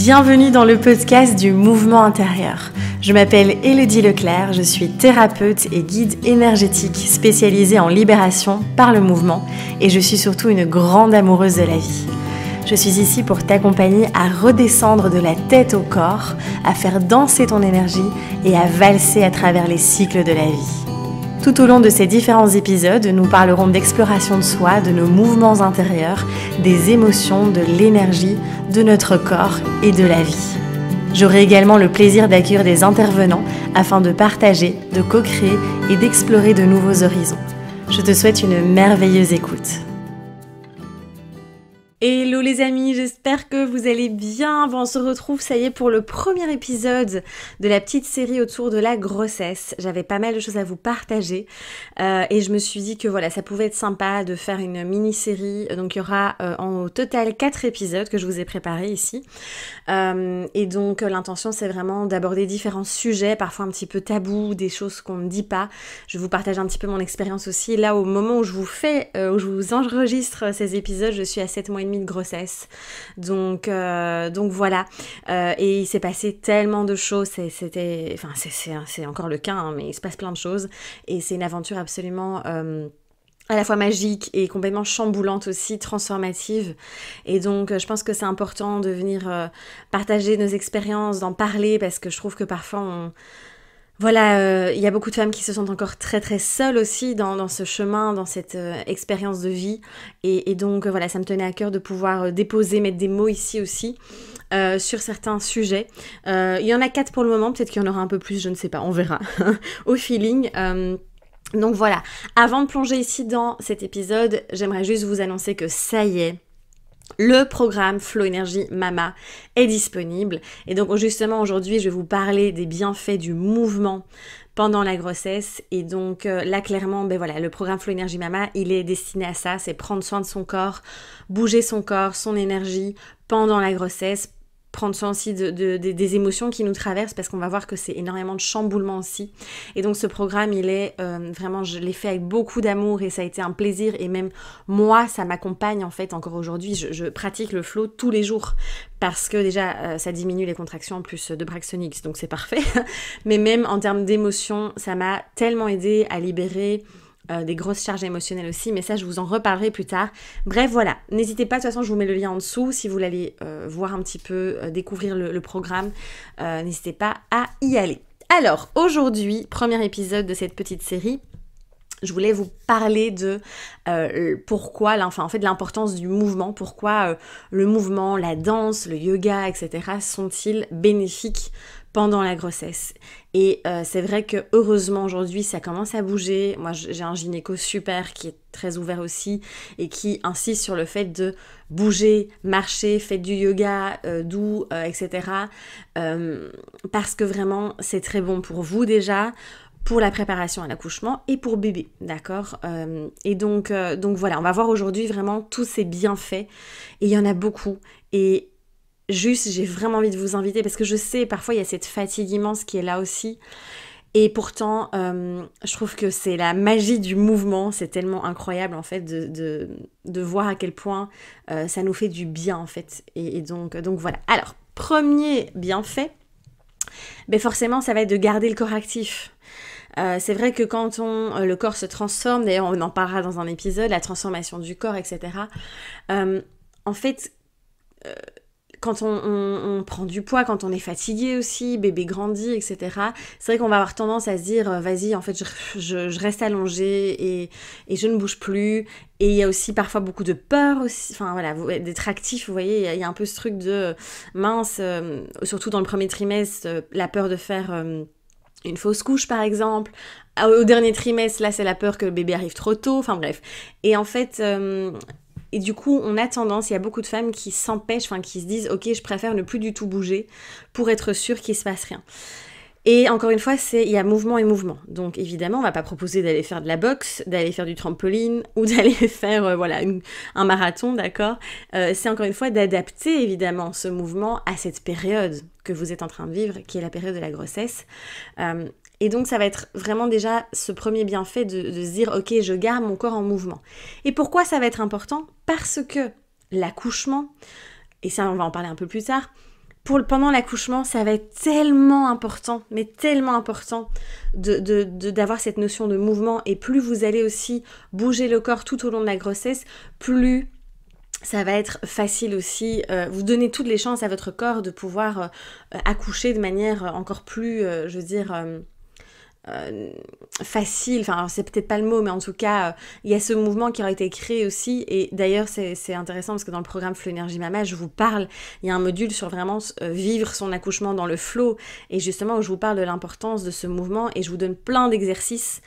Bienvenue dans le podcast du mouvement intérieur. Je m'appelle Élodie Leclerc, je suis thérapeute et guide énergétique spécialisée en libération par le mouvement et je suis surtout une grande amoureuse de la vie. Je suis ici pour t'accompagner à redescendre de la tête au corps, à faire danser ton énergie et à valser à travers les cycles de la vie. Tout au long de ces différents épisodes, nous parlerons d'exploration de soi, de nos mouvements intérieurs, des émotions, de l'énergie, de notre corps et de la vie. J'aurai également le plaisir d'accueillir des intervenants afin de partager, de co-créer et d'explorer de nouveaux horizons. Je te souhaite une merveilleuse écoute. Hello les amis, j'espère que vous allez bien. On se retrouve, ça y est, pour le premier épisode de la petite série autour de la grossesse. J'avais pas mal de choses à vous partager et je me suis dit que voilà, ça pouvait être sympa de faire une mini-série. Donc il y aura au total 4 épisodes que je vous ai préparés ici. Et donc l'intention c'est vraiment d'aborder différents sujets, parfois un petit peu tabous, des choses qu'on ne dit pas. Je vais vous partager un petit peu mon expérience aussi. Et là, au moment où je vous enregistre ces épisodes, je suis à 7 mois et demi de grossesse, donc voilà, et il s'est passé tellement de choses, c'est encore le cas, hein, mais il se passe plein de choses, et c'est une aventure absolument à la fois magique et complètement chamboulante aussi, transformative, et donc je pense que c'est important de venir partager nos expériences, d'en parler, parce que je trouve que parfois il y a beaucoup de femmes qui se sentent encore très très seules aussi dans ce chemin, dans cette expérience de vie. Et donc voilà, ça me tenait à cœur de pouvoir mettre des mots ici aussi sur certains sujets. Il y en a 4 pour le moment, peut-être qu'il y en aura un peu plus, je ne sais pas, on verra au feeling. Donc voilà, avant de plonger ici dans cet épisode, j'aimerais juste vous annoncer que ça y est, le programme Flow Énergie Mama est disponible. Et donc justement aujourd'hui, je vais vous parler des bienfaits du mouvement pendant la grossesse. Et donc là clairement, le programme Flow Énergie Mama, il est destiné à ça, c'est prendre soin de son corps, bouger son corps, son énergie pendant la grossesse, prendre soin aussi des émotions qui nous traversent, parce qu'on va voir que c'est énormément de chamboulement aussi. Et donc ce programme, il est vraiment, je l'ai fait avec beaucoup d'amour et ça a été un plaisir, et même moi, ça m'accompagne en fait encore aujourd'hui. Je pratique le flow tous les jours parce que déjà, ça diminue les contractions en plus de Braxtonix, donc c'est parfait. Mais même en termes d'émotions, ça m'a tellement aidé à libérer des grosses charges émotionnelles aussi, mais ça je vous en reparlerai plus tard. Bref voilà, n'hésitez pas, de toute façon je vous mets le lien en dessous si vous voulez aller voir un petit peu, découvrir le programme, n'hésitez pas à y aller. Alors aujourd'hui, premier épisode de cette petite série, je voulais vous parler de pourquoi, de l'importance du mouvement, pourquoi le mouvement, la danse, le yoga, etc. sont-ils bénéfiques pendant la grossesse. Et c'est vrai que heureusement aujourd'hui ça commence à bouger. Moi j'ai un gynéco super qui est très ouvert aussi et qui insiste sur le fait de bouger, marcher, faites du yoga doux, etc. Parce que vraiment c'est très bon pour vous déjà, pour la préparation à l'accouchement et pour bébé, d'accord, et donc voilà, on va voir aujourd'hui vraiment tous ces bienfaits, et il y en a beaucoup, et juste j'ai vraiment envie de vous inviter, parce que je sais parfois il y a cette fatigue immense qui est là aussi, et pourtant je trouve que c'est la magie du mouvement, c'est tellement incroyable en fait de voir à quel point ça nous fait du bien en fait, et donc voilà. Alors, premier bienfait, forcément ça va être de garder le corps actif. C'est vrai que quand le corps se transforme, d'ailleurs on en parlera dans un épisode, la transformation du corps, etc. En fait, quand on prend du poids, quand on est fatigué aussi, bébé grandit, etc. C'est vrai qu'on va avoir tendance à se dire, vas-y, en fait, je reste allongée et je ne bouge plus. Et il y a aussi parfois beaucoup de peur aussi, d'être actif, vous voyez, il y a un peu ce truc de mince, surtout dans le premier trimestre, la peur de faire une fausse couche par exemple. Au dernier trimestre, là c'est la peur que le bébé arrive trop tôt, enfin bref. Et en fait, et du coup on a tendance, il y a beaucoup de femmes qui s'empêchent, qui se disent ok, je préfère ne plus du tout bouger pour être sûre qu'il se passe rien. Et encore une fois, il y a mouvement et mouvement. Donc évidemment, on va pas proposer d'aller faire de la boxe, d'aller faire du trampoline ou d'aller faire un marathon, d'accord. C'est encore une fois d'adapter évidemment ce mouvement à cette période que vous êtes en train de vivre, qui est la période de la grossesse. Et donc ça va être vraiment déjà ce premier bienfait de se dire ok, je garde mon corps en mouvement. Et pourquoi ça va être important ? Parce que l'accouchement, et ça on va en parler un peu plus tard, pendant l'accouchement, ça va être tellement important, mais tellement important d'avoir cette notion de mouvement. Et plus vous allez aussi bouger le corps tout au long de la grossesse, plus ça va être facile aussi, vous donnez toutes les chances à votre corps de pouvoir accoucher de manière encore plus, je veux dire, facile, enfin c'est peut-être pas le mot, mais en tout cas il y a ce mouvement qui aura été créé aussi. Et d'ailleurs c'est intéressant parce que dans le programme Flow Énergie Mama, je vous parle, il y a un module sur vraiment vivre son accouchement dans le flow, et justement où je vous parle de l'importance de ce mouvement, et je vous donne plein d'exercices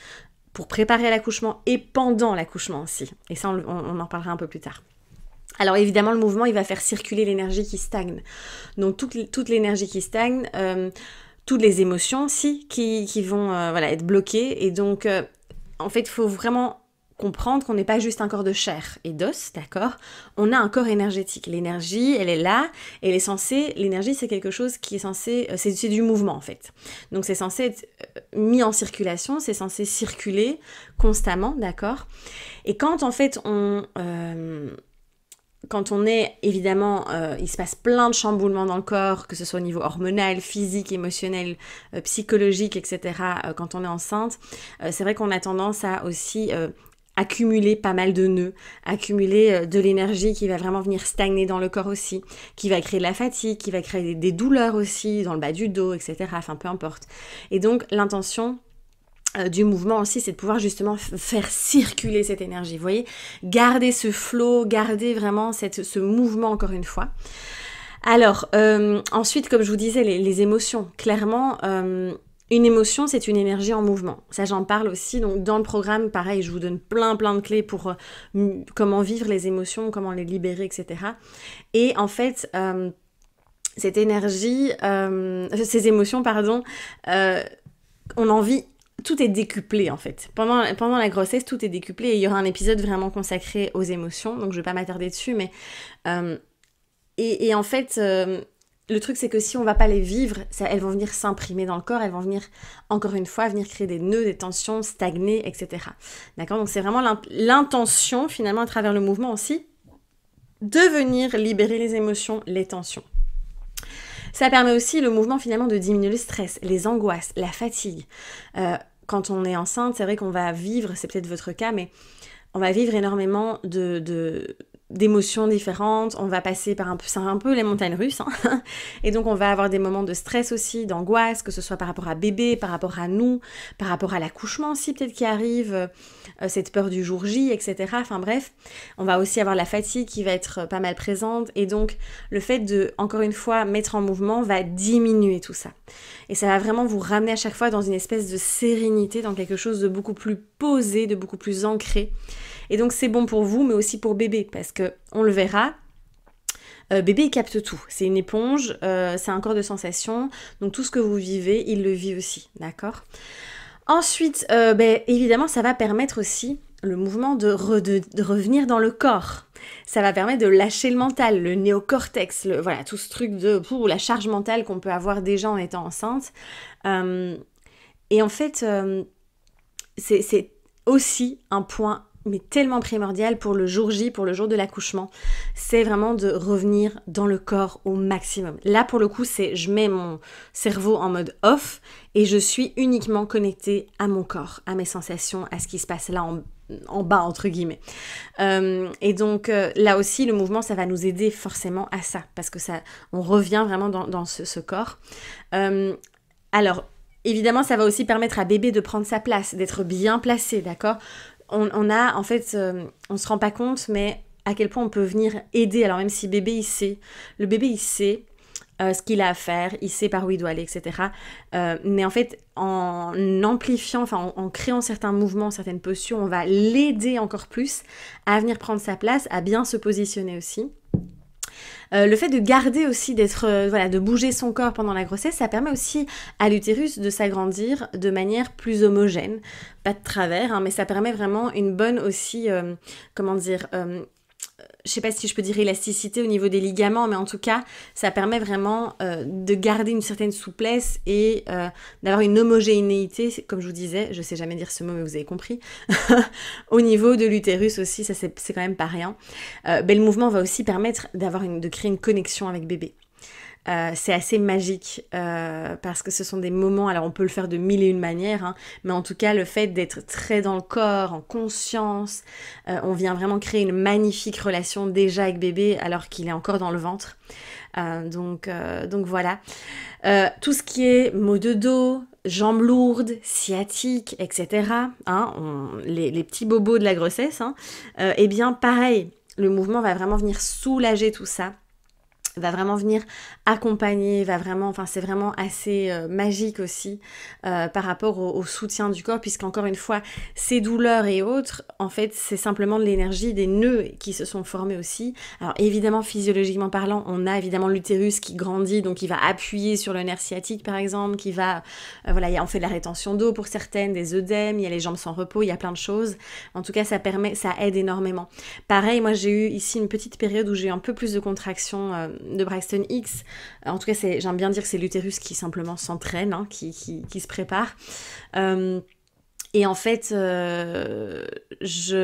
pour préparer l'accouchement et pendant l'accouchement aussi, et ça on en parlera un peu plus tard. Alors évidemment, le mouvement, il va faire circuler l'énergie qui stagne. Donc toute l'énergie qui stagne, toutes les émotions aussi qui vont être bloquées. Et donc, en fait, il faut vraiment comprendre qu'on n'est pas juste un corps de chair et d'os, d'accord? On a un corps énergétique. L'énergie, elle est là, elle est censée... L'énergie, c'est quelque chose qui est censé... C'est du mouvement, en fait. Donc, c'est censé être mis en circulation, c'est censé circuler constamment, d'accord? Et quand, en fait, quand on est, évidemment, il se passe plein de chamboulements dans le corps, que ce soit au niveau hormonal, physique, émotionnel, psychologique, etc. Quand on est enceinte, c'est vrai qu'on a tendance à aussi accumuler pas mal de nœuds, accumuler de l'énergie qui va vraiment venir stagner dans le corps aussi, qui va créer de la fatigue, qui va créer des douleurs aussi dans le bas du dos, etc. Enfin, peu importe. Et donc, l'intention du mouvement aussi, c'est de pouvoir justement faire circuler cette énergie, vous voyez, garder ce flow, garder vraiment ce mouvement encore une fois. Alors, ensuite, comme je vous disais, les émotions, clairement, une émotion, c'est une énergie en mouvement. Ça, j'en parle aussi, donc dans le programme, pareil, je vous donne plein de clés pour comment vivre les émotions, comment les libérer, etc. Et en fait, cette énergie, ces émotions, pardon, on en vit. Tout est décuplé en fait. Pendant la grossesse, tout est décuplé, et il y aura un épisode vraiment consacré aux émotions, donc je vais pas m'attarder dessus, mais... et en fait, le truc c'est que si on va pas les vivre, elles vont venir s'imprimer dans le corps, elles vont venir, encore une fois, venir créer des nœuds, des tensions, stagner, etc. D'accord? Donc c'est vraiment l'intention, finalement, à travers le mouvement aussi, de venir libérer les émotions, les tensions. Ça permet aussi, le mouvement, finalement, de diminuer le stress, les angoisses, la fatigue. Quand on est enceinte, c'est vrai qu'on va vivre, c'est peut-être votre cas, mais on va vivre énormément d'émotions différentes, on va passer par c'est un peu les montagnes russes, hein. Et donc on va avoir des moments de stress aussi, d'angoisse, que ce soit par rapport à bébé, par rapport à nous, par rapport à l'accouchement aussi peut-être qui arrive, cette peur du jour J, etc. Enfin bref, on va aussi avoir la fatigue qui va être pas mal présente, et donc le fait de, encore une fois, mettre en mouvement va diminuer tout ça. Et ça va vraiment vous ramener à chaque fois dans une espèce de sérénité, dans quelque chose de beaucoup plus posé, de beaucoup plus ancré. Et donc c'est bon pour vous, mais aussi pour bébé, parce que on le verra, bébé il capte tout. C'est une éponge, c'est un corps de sensations, donc tout ce que vous vivez, il le vit aussi, d'accord? Ensuite, évidemment, ça va permettre aussi le mouvement de revenir dans le corps. Ça va permettre de lâcher le mental, le néocortex, voilà, tout ce truc de la charge mentale qu'on peut avoir déjà en étant enceinte. Et en fait, c'est aussi un point mais tellement primordial pour le jour J, pour le jour de l'accouchement, c'est vraiment de revenir dans le corps au maximum. Là, pour le coup, je mets mon cerveau en mode off et je suis uniquement connectée à mon corps, à mes sensations, à ce qui se passe là en bas, entre guillemets. Et donc, là aussi, le mouvement, ça va nous aider forcément à ça, parce que on revient vraiment dans ce corps. Alors, évidemment, ça va aussi permettre à bébé de prendre sa place, d'être bien placé, d'accord ? On a, en fait, on se rend pas compte, mais à quel point on peut venir aider. Alors même si bébé, il sait, le bébé, il sait ce qu'il a à faire, il sait par où il doit aller, etc. Mais en fait, en amplifiant, enfin en créant certains mouvements, certaines postures, on va l'aider encore plus à venir prendre sa place, à bien se positionner aussi. Le fait de garder aussi, de bouger son corps pendant la grossesse, ça permet aussi à l'utérus de s'agrandir de manière plus homogène, pas de travers, hein, mais ça permet vraiment une bonne aussi, je sais pas si je peux dire élasticité au niveau des ligaments, mais en tout cas, ça permet vraiment de garder une certaine souplesse et d'avoir une homogénéité, comme je vous disais, je sais jamais dire ce mot, mais vous avez compris, au niveau de l'utérus aussi, ça c'est quand même pas rien. Le mouvement va aussi permettre de créer une connexion avec bébé. c'est assez magique parce que ce sont des moments, alors on peut le faire de mille et une manières, hein, mais en tout cas le fait d'être très dans le corps, en conscience, on vient vraiment créer une magnifique relation déjà avec bébé alors qu'il est encore dans le ventre. Donc voilà. Tout ce qui est maux de dos, jambes lourdes, sciatiques, etc., hein, les petits bobos de la grossesse, hein, eh bien pareil, le mouvement va vraiment venir soulager tout ça, va vraiment venir accompagner, c'est vraiment assez magique aussi par rapport au soutien du corps, puisqu'encore une fois, ces douleurs et autres, en fait, c'est simplement de l'énergie, des nœuds qui se sont formés aussi. Alors évidemment, physiologiquement parlant, on a évidemment l'utérus qui grandit, donc il va appuyer sur le nerf sciatique par exemple, qui va, on fait de la rétention d'eau pour certaines, des œdèmes, il y a les jambes sans repos, il y a plein de choses. En tout cas, ça aide énormément. Pareil, moi j'ai eu ici une petite période où j'ai eu un peu plus de contractions de Braxton Hicks. En tout cas, j'aime bien dire que c'est l'utérus qui simplement s'entraîne, hein, qui se prépare. Et en fait, j'ai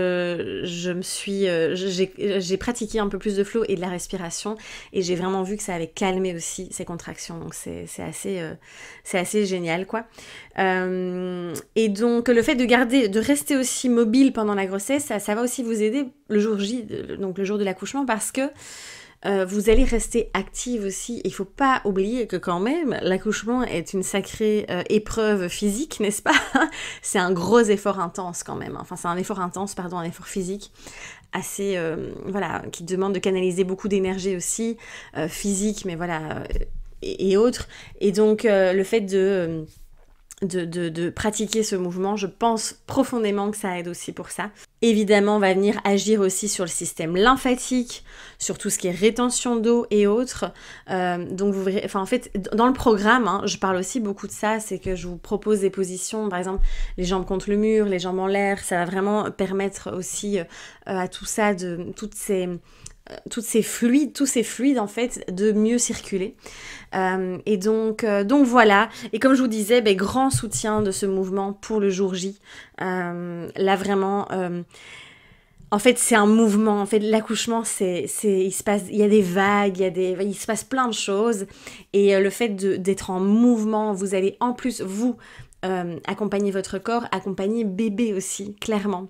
pratiqué un peu plus de flow et de la respiration, et j'ai vraiment vu que ça avait calmé aussi ces contractions. Donc c'est assez génial, quoi. Et donc le fait de rester aussi mobile pendant la grossesse, ça va aussi vous aider le jour J, donc le jour de l'accouchement, parce que vous allez rester active aussi. Il ne faut pas oublier que quand même, l'accouchement est une sacrée épreuve physique, n'est-ce pas? C'est un gros effort intense quand même. Enfin, c'est un effort intense, un effort physique assez, qui demande de canaliser beaucoup d'énergie aussi, physique, mais et autres. Et donc, le fait de pratiquer ce mouvement, je pense profondément que ça aide aussi pour ça. Évidemment, on va venir agir aussi sur le système lymphatique, sur tout ce qui est rétention d'eau et autres. Donc, vous verrez, en fait, dans le programme, hein, je parle aussi beaucoup de ça, c'est que je vous propose des positions, par exemple, les jambes contre le mur, les jambes en l'air, ça va vraiment permettre aussi à tout ça, tous ces fluides en fait, de mieux circuler. Et donc voilà. Et comme je vous disais, grand soutien de ce mouvement pour le jour J. Là vraiment, en fait c'est un mouvement. En fait l'accouchement il y a des vagues, il se passe plein de choses. Et le fait d'être en mouvement, vous allez en plus vous accompagner votre corps, accompagner bébé aussi, clairement,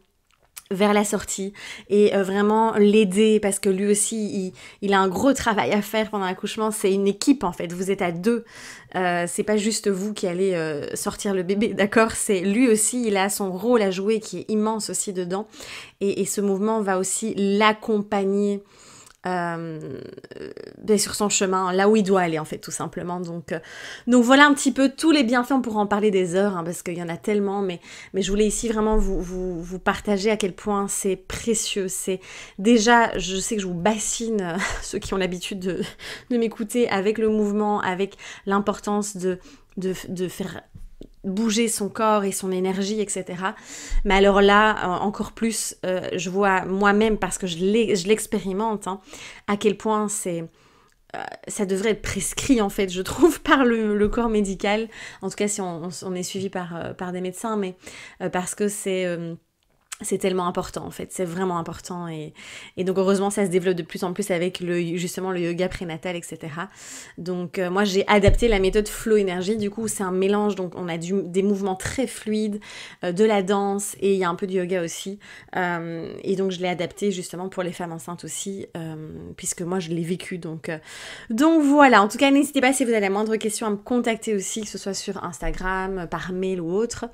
vers la sortie, et vraiment l'aider, parce que lui aussi il a un gros travail à faire pendant l'accouchement. C'est une équipe en fait, vous êtes à deux, c'est pas juste vous qui allez sortir le bébé, d'accord, c'est lui aussi, il a son rôle à jouer qui est immense aussi dedans, et ce mouvement va aussi l'accompagner sur son chemin, là où il doit aller en fait, tout simplement. Donc voilà un petit peu tous les bienfaits. On pourra en parler des heures, hein, parce qu'il y en a tellement, mais je voulais ici vraiment vous partager à quel point c'est précieux. C'est déjà, je sais que je vous bassine ceux qui ont l'habitude de m'écouter avec le mouvement, avec l'importance de faire bouger son corps et son énergie, etc. Mais alors là, encore plus, je vois moi-même, parce que je l'expérimente, hein, à quel point ça devrait être prescrit, en fait, je trouve, par le corps médical. En tout cas, si on est suivi par des médecins, mais parce que c'est tellement important en fait, c'est vraiment important, et donc heureusement ça se développe de plus en plus avec justement le yoga prénatal, etc. Donc moi j'ai adapté la méthode Flow Énergie, du coup c'est un mélange, donc on a des mouvements très fluides, de la danse, et il y a un peu de yoga aussi, et donc je l'ai adapté justement pour les femmes enceintes aussi, puisque moi je l'ai vécu, donc voilà. En tout cas, n'hésitez pas, si vous avez la moindre question, à me contacter aussi, que ce soit sur Instagram, par mail ou autre.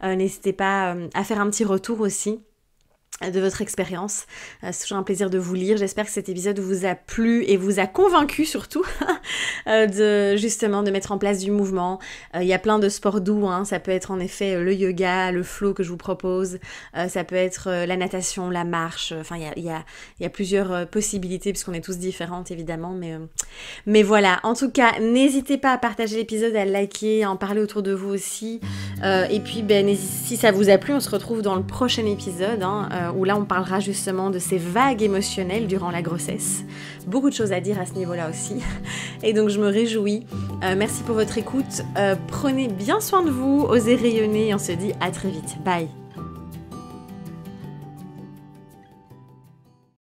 N'hésitez pas à faire un petit retour aussi de votre expérience. C'est toujours un plaisir de vous lire. J'espère que cet épisode vous a plu et vous a convaincu surtout de mettre en place du mouvement. Il y a plein de sports doux, hein. Ça peut être en effet le yoga, le flow que je vous propose, ça peut être la natation, la marche, enfin il y a plusieurs possibilités, puisqu'on est tous différentes évidemment, mais voilà. En tout cas, n'hésitez pas à partager l'épisode, à le liker, à en parler autour de vous aussi, et puis si ça vous a plu, on se retrouve dans le prochain épisode, hein, où là on parlera justement de ces vagues émotionnelles durant la grossesse. Beaucoup de choses à dire à ce niveau-là aussi. Et donc je me réjouis. Merci pour votre écoute. Prenez bien soin de vous, osez rayonner, et on se dit à très vite. Bye.